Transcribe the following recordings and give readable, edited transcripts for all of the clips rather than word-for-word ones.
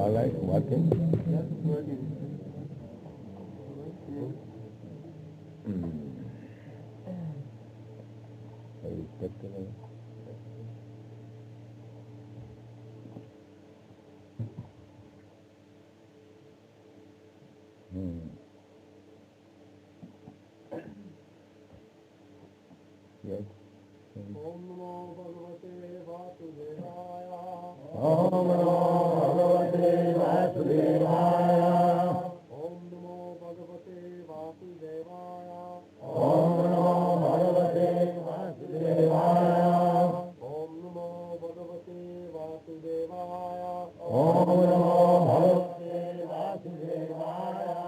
all right? Working? Yes, working. Very technical. Yes. Om Namo Bhagavate Vasudevaya. Om Namo Bhagavate Vasudevaya. Om Namo Bhagavate Vasudevaya. Om Namo Bhagavate Vasudevaya. Om Namo Bhagavate Vasudevaya. Om Namo Bhagavate Vasudevaya.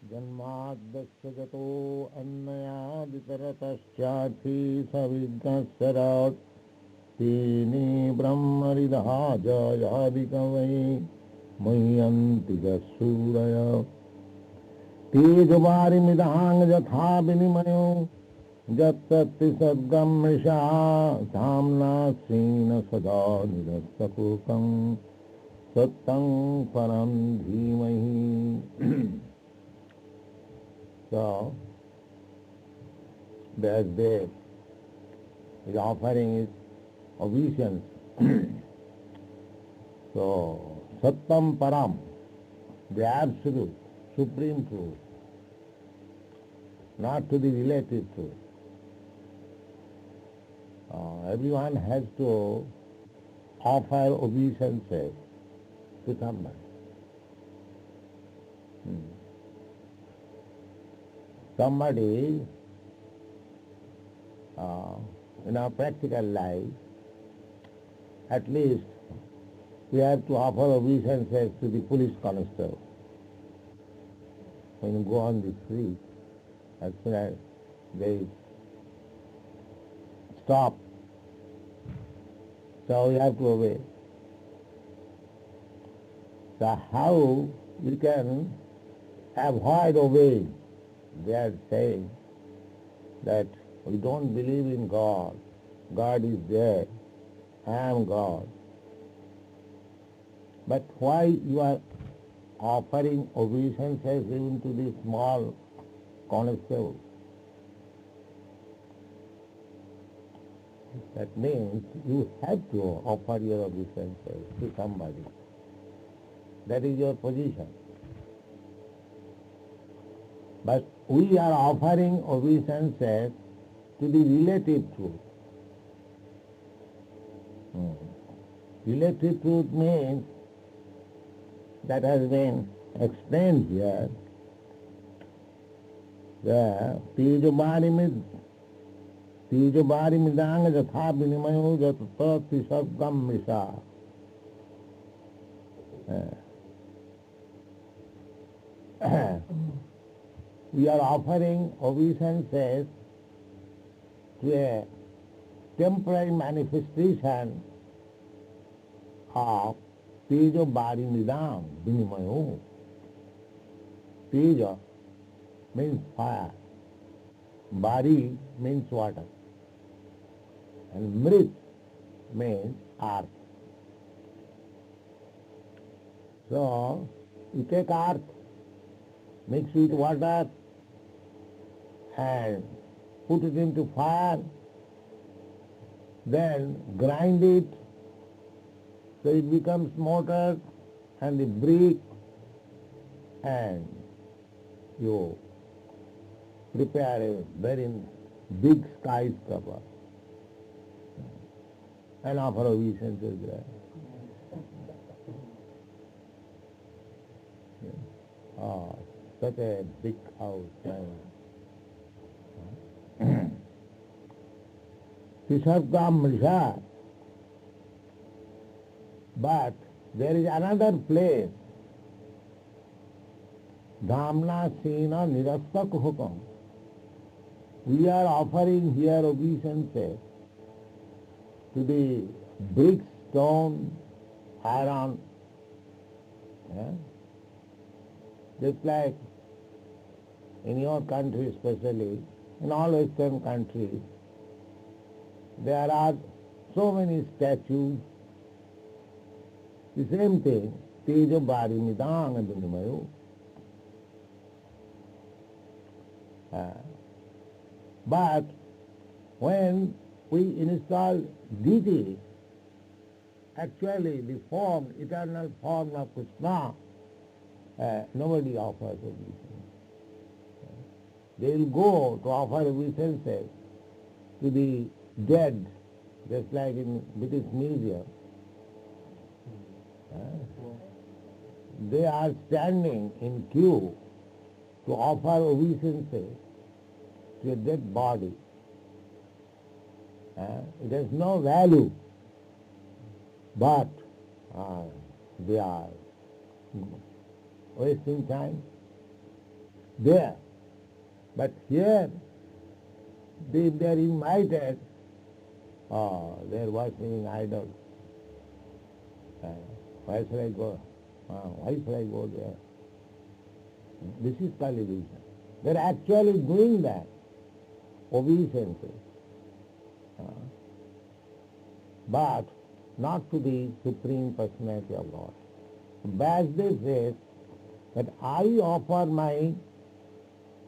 जन्माद्यस्य जतो अन्नयादितरतश्चार्थी सविघ्नस्सरात् तेने ब्रह्मरिदाजायादिकवै मह्यन्ति सूरय तेजवारिमिदाङ् यथा विनिमयो यत्तत्ति सद्गं मृषा धाम्ना स्वेन सदा निरस्तकुकं सत्यं परं धीमहि. So, that day, his offering is obeisance. So, Sattam Param, the absolute, supreme truth, not to the relative truth. Everyone has to offer obeisances to somebody. Somebody in our practical life, at least we have to offer obeisances to the police constable. When you go on the street, as soon as they stop, so you have to obey. So how you can avoid obeying? They are saying that we don't believe in God. God is there. I am God. But why you are offering obeisances even to the small constable? That means you have to offer your obeisances to somebody. That is your position. But we are offering obeisances to the relative truth. Relative truth means, that has been explained here, the Tejobharimidang Jatha Vinimayo Jatati Sabgam Misa. We are offering obeisances to a temporary manifestation of Tejo Bharimidam Vinimayo. Teja means fire, Bhari means water, and Mrit means earth. So, you take earth, mix with water, and put it into fire, then grind it so it becomes mortar and the brick, and you prepare a very big skyscraper and offer obeisances there. Such a big house. Tisargam Mrisha. But there is another place. Dhamna Sena Nirastak Hukam. We are offering here obeisances to the brick, stone, iron. Just like in your country especially, in all Western countries, there are so many statues. The same thing, Tejo Bari Midang and Dunimayu. But when we install deity, actually the form, eternal form of Krishna, nobody offers obeisance. They will go to offer obeisances to the dead, just like in British Museum. They are standing in queue to offer obeisances to a dead body. It has no value, but they are wasting time there. But here, they are invited, they are worshipping idols. Why should I go? Why should I go there? This is Kali vision. They are actually doing that, obeisances. But not to the Supreme Personality of God. Vasudev says that I offer my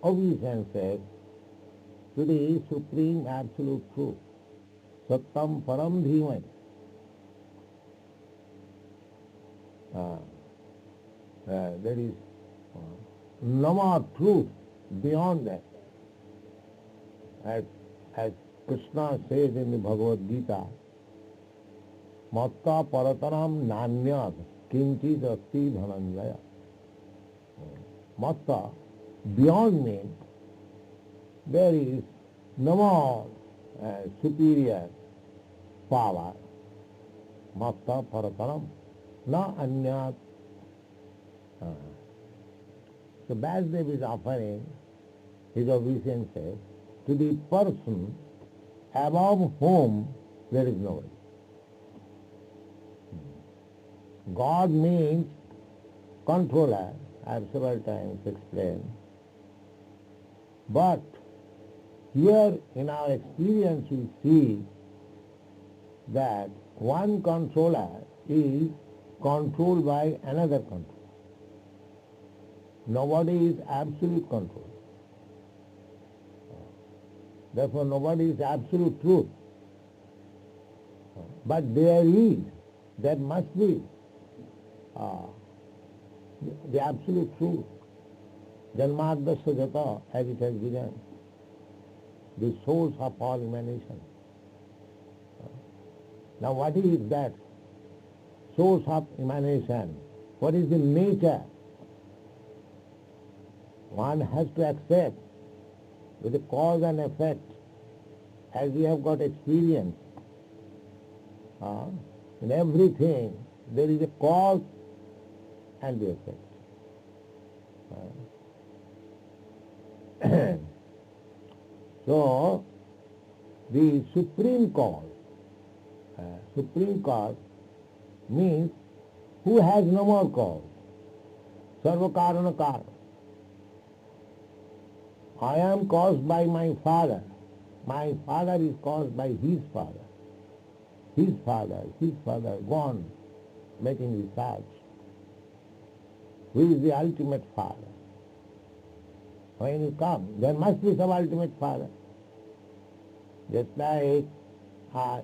obeisances to the Supreme Absolute Truth, Sattam Param Dhimai. There is no more truth beyond that. As Krishna says in the Bhagavad Gita, Matta Parataram Nanyat Kinchit Asti Dhananjaya. Matta, beyond me, there is no more superior power. Matta Parataram Na Anyat. So Vasudev is offering his obeisances to the person above whom there is nobody. God means controller, I have several times explained. But here in our experience we see that one controller is controlled by another controller. Nobody is absolute control. Therefore nobody is absolute truth. But there must be the absolute truth. Janmadasya jata, as it has begun, the source of all emanation. Now what is that source of emanation? What is the nature? One has to accept with the cause and effect, as we have got experience. In everything there is a cause and the effect. So, the supreme cause means who has no more cause. Sarva karana karana. I am caused by my father. My father is caused by his father. His father, gone, making research. Who is the ultimate father? When you come, there must be some ultimate father. Just like I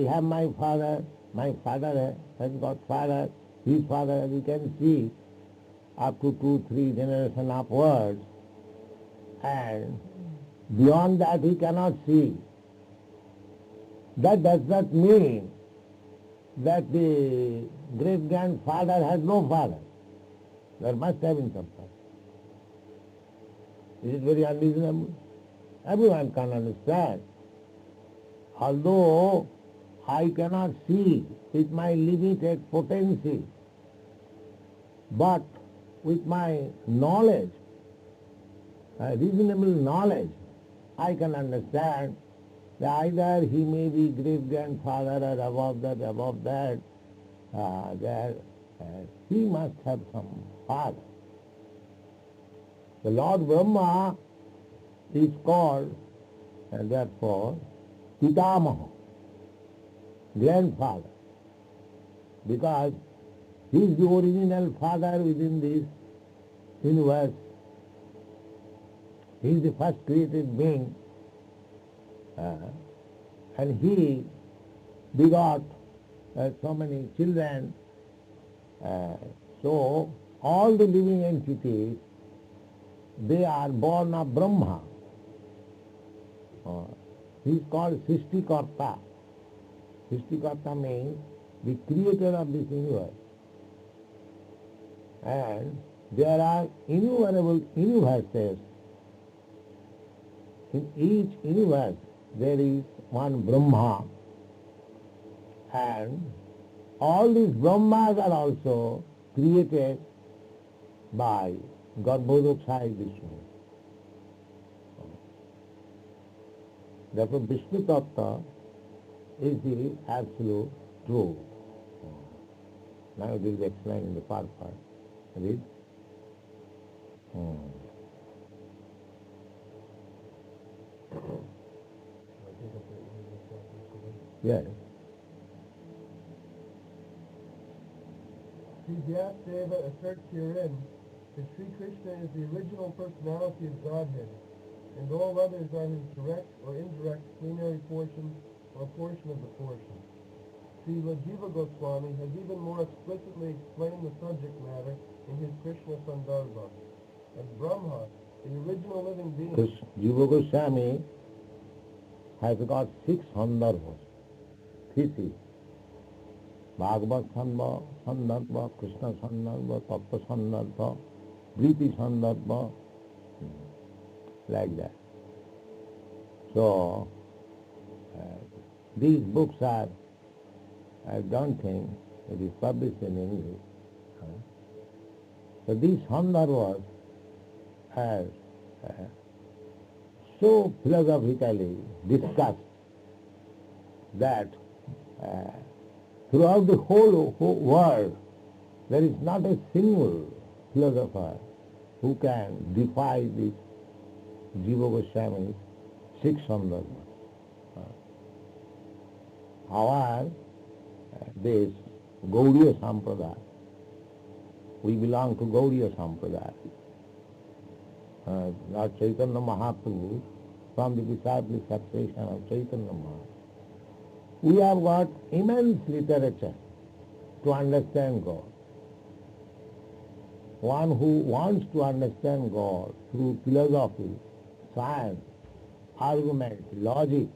have my father has got father, his father, you can see up to 2-3 generations upwards, and beyond that he cannot see. That does not mean that the great-grandfather has no father. There must have been some father. Is it very unreasonable? Everyone can understand. Although I cannot see with my limited potency, but with my knowledge, reasonable knowledge, I can understand that either he may be great-grandfather or above that, he must have some father. The Lord Brahma is called, and therefore, Pitamaha. grandfather, because he is the original father within this universe. He is the first created being, and he begot so many children. So all the living entities, they are born of Brahma. He is called Srishtikarta. Srishtikarta means the creator of this universe. And there are innumerable universes. In each universe there is one Brahma, and all these Brahmas are also created by Garbhodakshaya Vishnu. Therefore Vishnu Tattva is the absolute truth. Now it is explained in the first part. Read. Yes. Sri Vyasdeva asserts herein that Sri Krishna is the original personality of Godhead, and all others are his direct or indirect plenary portion or portion of the portion. Srila Jiva Goswami has even more explicitly explained the subject matter in his Krishna Sandarbha. As Brahma, the original living being, Jiva Goswami has got 6 sandarbhas, theses. Bhāgavatam Sandarbha, Krishna Sandarbha, Tattva Sandarbha, Vriti Sandarbha, like that. So, these books are, I don't think it is published in English. So these sandarbhas are so philosophically discussed that throughout the whole world there is not a single philosopher who can defy this Jiva Goswami's 6 sandarbhas. Our this Gaudiya Sampradaya, we belong to Gaudiya Sampradaya. Lord Chaitanya Mahaprabhu, from the disciple succession of Chaitanya Mahaprabhu, we have got immense literature to understand God. One who wants to understand God through philosophy, science, argument, logic,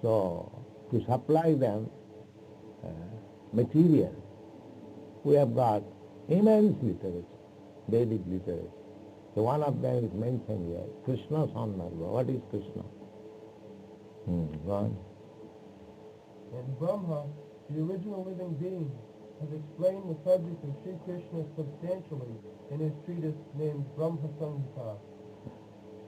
so to supply them material, we have got immense literature, Vedic literature. So one of them is mentioned here, Krishna Sandarbha. What is Krishna? Go on. And Brahma, the original living being, has explained the subject of Sri Krishna substantially in his treatise named Brahma Samhita.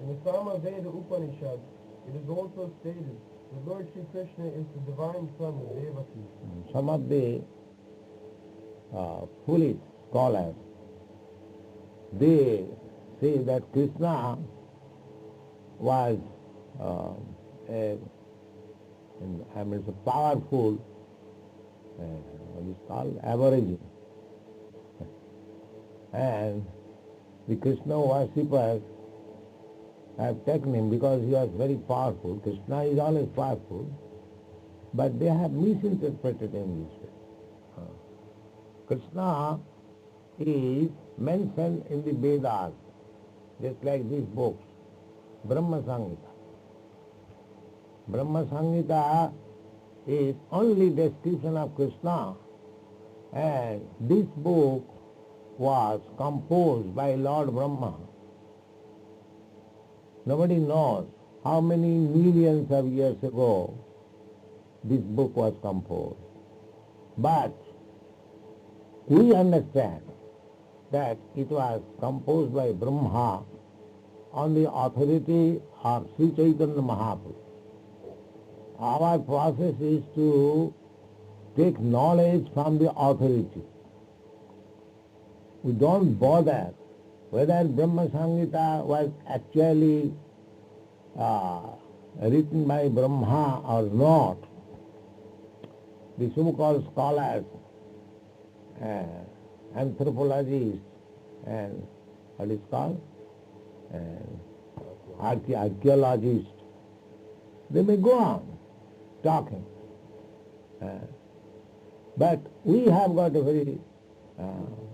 In the Samaveda Upanishad, it is also stated that Lord Sri Krishna is the divine son of Devaki. Some of the foolish scholars, they say that Krishna was a powerful, what is called, aborigine. And the Krishna worshippers have taken him because he was very powerful. Krishna is always powerful, but they have misinterpreted him this way. Krishna is mentioned in the Vedas, just like these books, Brahma Samhita. Brahma Samhita is only description of Krishna, and this book was composed by Lord Brahma. Nobody knows how many millions of years ago this book was composed. But we understand that it was composed by Brahma on the authority of Sri Chaitanya Mahaprabhu. Our process is to take knowledge from the authority. We don't bother whether Brahma Samhita was actually written by Brahma or not. the so-called scholars, anthropologists, and what is called archaeologists, they may go on talking. But we have got a very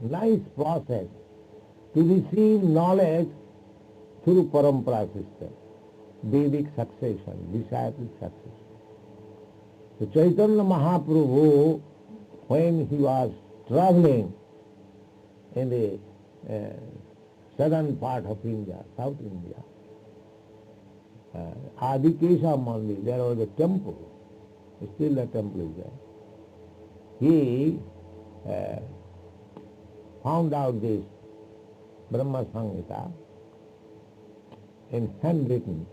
nice process to receive knowledge through parampara system, Vedic succession, disciple succession. So Chaitanya Mahaprabhu, when he was traveling in the southern part of India, South India, Adikesha Mandir, there was a temple, still the temple is there. He found out this Brahma Samhita in handwritten.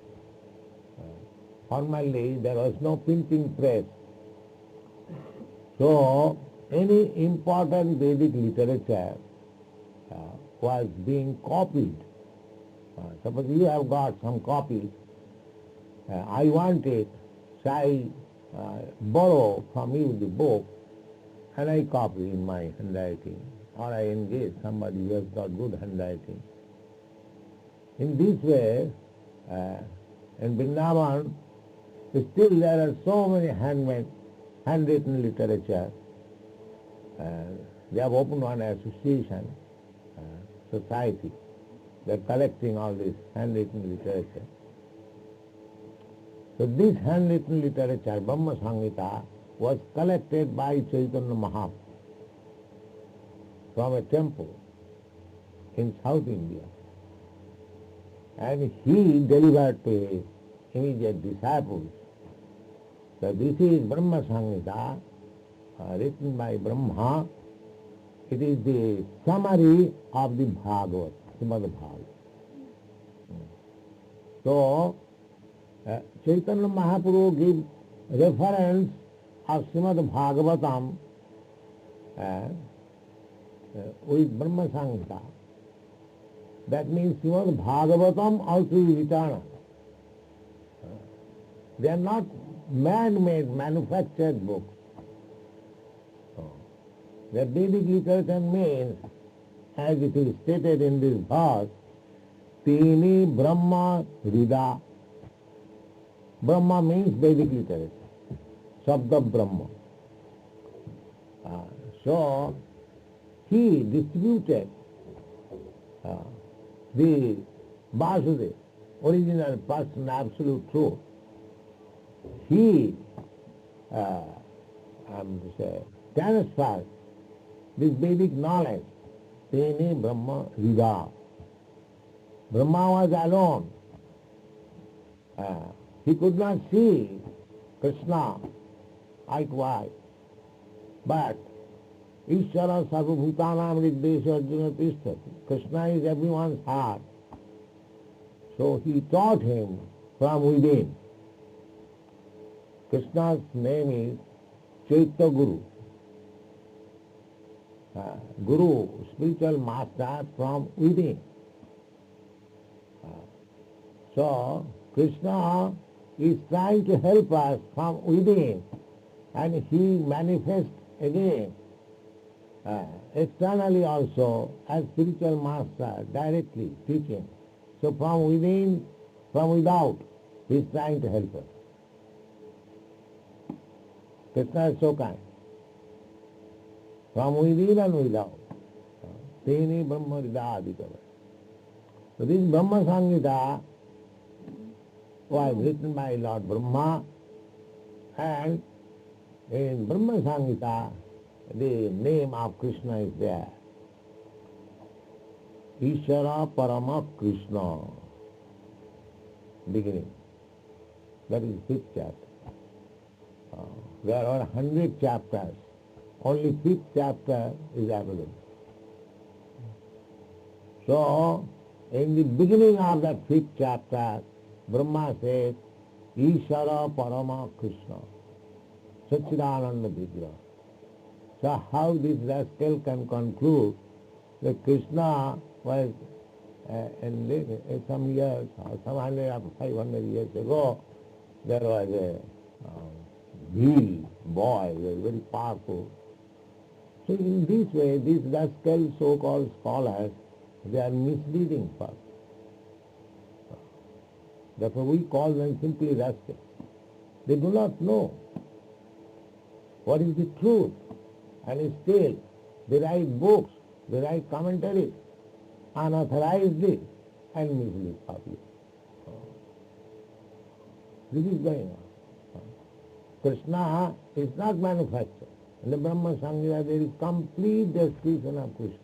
Formerly there was no printing press. So any important Vedic literature was being copied. Suppose you have got some copies, I want it, so I borrow from you the book and I copy in my handwriting, or I engage somebody who has got good handwriting. In this way, in Vrindavan, still there are so many handwritten literature. They have opened one association, society. They are collecting all this handwritten literature. So this handwritten literature, Brahma Samhita, was collected by Chaitanya Mahaprabhu from a temple in South India. And he delivered to his immediate disciples. So this is Brahma Samhita, written by Brahma. It is the summary of the Bhāgavatam, Śrīmad Bhāgavatam. So, Chaitanya Mahaprabhu gives reference of Śrīmad Bhāgavatam with Brahma Samhita. That means Śrīmad Bhāgavatam also is eternal. They are not man-made, manufactured books. The Vedic literature means, as it is stated in this verse, Tini Brahma Rida. Brahma means Vedic literature, Sabda Brahma. So, he distributed the Vasudeva, original person, absolute truth. He transferred this Vedic knowledge, Tene Brahma Rida. Brahma was alone. He could not see Krishna eye to eye. But Ishvara Sarvabhutanam Riddesha Arjuna Tishtati. Krishna is everyone's heart. So he taught him from within. Krishna's name is Chaitya Guru. Guru, spiritual master from within. So Krishna is trying to help us from within, and he manifests again externally also as spiritual master, directly teaching. So from within, from without, he is trying to help us. Krishna is so kind. From within and without. Tene Brahma Rida Adikava. So this Brahma Samhita was written by Lord Brahma, and in Brahma Samhita the name of Krishna is there. Ishvara Parama Krishna. Beginning. That is the 5th chapter. There are 100 chapters. Only 5th chapter is available. So, in the beginning of that 5th chapter, Brahma says, Ishvara Parama Krishna, Satchidananda Vigraha. So how this rascal can conclude that Krishna was in some years, some 100 or 500 years ago, there was a we boys are very powerful. So in this way, these rascal so-called scholars, they are misleading us. Therefore we call them simply rascals. They do not know what is the truth, and still they write books, they write commentaries, unauthorized, and mislead public. This is going on. Krishna is not manufactured. In the Brahma Samhita there is complete description of Krishna.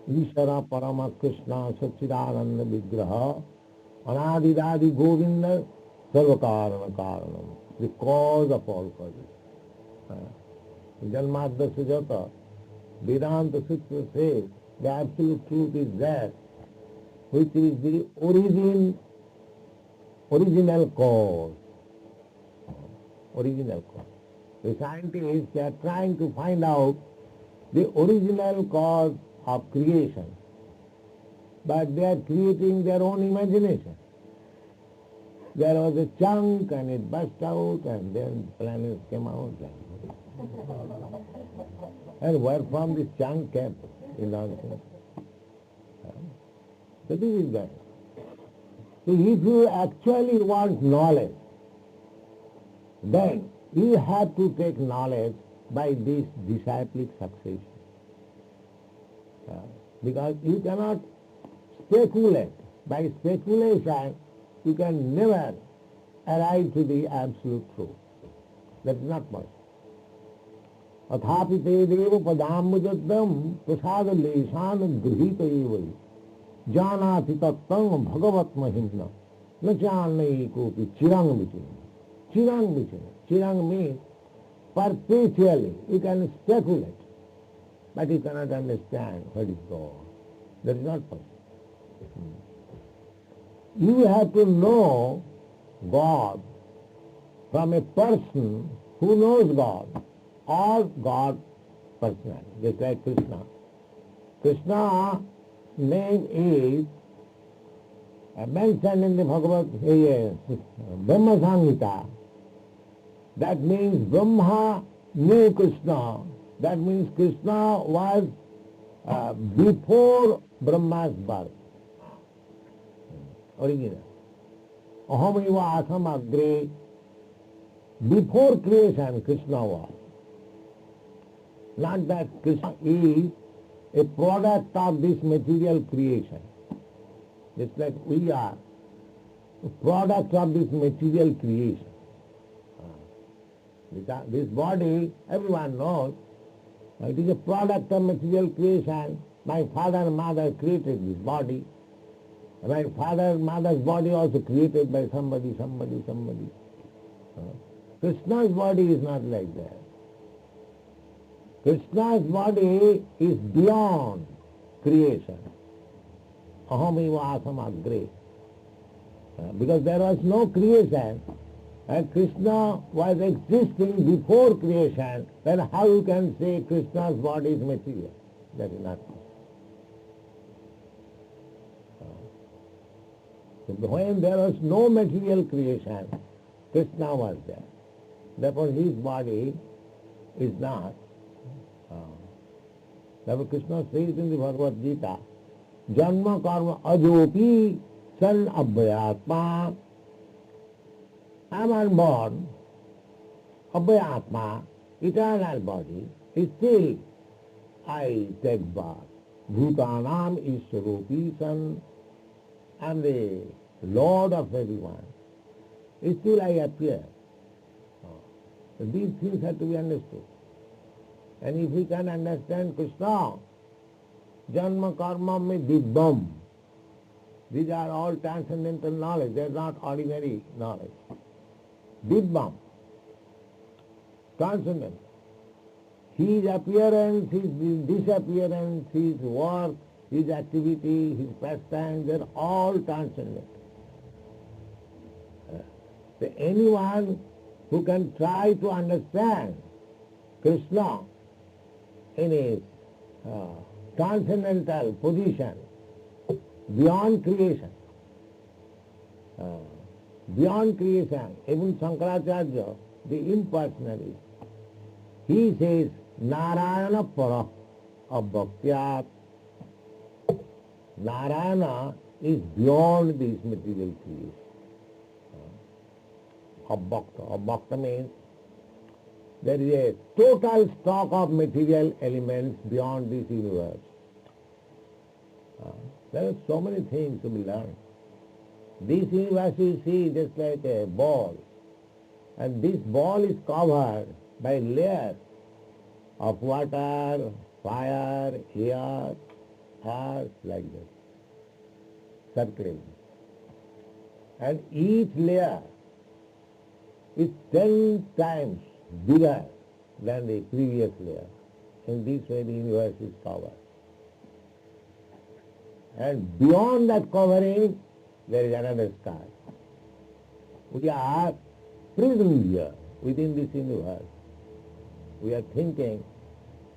Ishvara Parama Krishna Satchidananda Vigraha Anadidadi Govinda Sarvakarana Karanam, the cause of all causes. Janmadya Sujata, Vedanta Sutra says the absolute truth is that which is the original cause. Original cause. The scientists are trying to find out the original cause of creation, but they are creating their own imagination. There was a chunk and it burst out and then planets came out. And where from this chunk came? Nonsense. So this is that. So if you actually want knowledge, then you have to take knowledge by this disciplic succession. Because you cannot speculate. By speculation, you can never arrive to the absolute truth. That is not possible. Athapi te deva padamujadam prasad leshan grihita evayi janati tattam bhagavat mahimna na chanai kopi chirang vichina. Chirang vichina. Chirang means perpetually. You can speculate, but you cannot understand what is God. That is not possible. You have to know God from a person who knows God, or God personally, just like Krishna. Krishna name is mentioned in the Brahma Samhita. That means Brahma knew Krishna. That means Krishna was before Brahma's birth. Original. Aham eva asam agre. Before creation, Krishna was. Not that Krishna is a product of this material creation. Just like we are a product of this material creation. This body, everyone knows, it is a product of material creation. My father and mother created this body. My father and mother's body also created by somebody. Krishna's body is not like that. Krishna's body is beyond creation. Aham eva asam agre. Because there was no creation, and Krishna was existing before creation, then how you can say Krishna's body is material? That is not possible. So when there was no material creation, Krishna was there. Therefore his body is not. Therefore Krishna says in the Bhagavad Gita, Janma karma ajopi san abhyatma. I am unborn, abhyatma, eternal body, is still I take birth. Bhutanam iswarupi san, I am the Lord of everyone. Still I appear. So these things have to be understood. And if we can understand Krishna, Janma Karma me Dibbam. These are all transcendental knowledge, they are not ordinary knowledge. Dibbam, transcendental. His appearance, his disappearance, his work, his activity, his pastime, they are all transcendental. So anyone who can try to understand Krishna in his transcendental position beyond creation, beyond creation. Even Shankaracharya, the impersonalist, he says, Narayana para abhaktyat. Narayana is beyond this material creation. Abhakta. Abhakta means there is a total stock of material elements beyond this universe. There are so many things to be learned. This universe you see just like a ball, and this ball is covered by layers of water, fire, air, earth, like this, circling. And each layer is 10 times bigger than the previous layer. In this way the universe is covered. And beyond that covering, there is another sky. We are prisoned here within this universe. We are thinking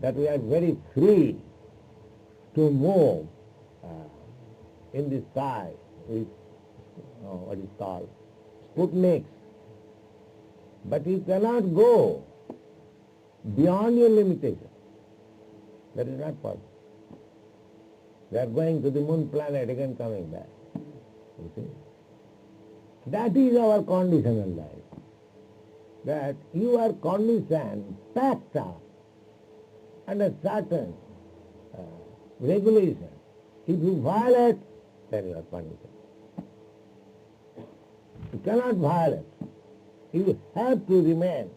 that we are very free to move in the sky with what is called Sputniks. But you cannot go beyond your limitation. That is not possible. They are going to the moon planet, again coming back. You see? That is our conditional life. That you are conditioned, packed up under certain regulation. If you violate, then you are conditioned. You cannot violate. You have to remain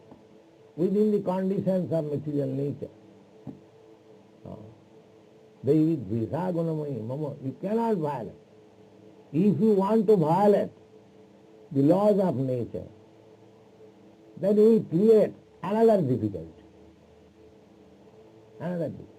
within the conditions of material nature. You cannot violate. If you want to violate the laws of nature, then you will create another difficulty. Another difficulty.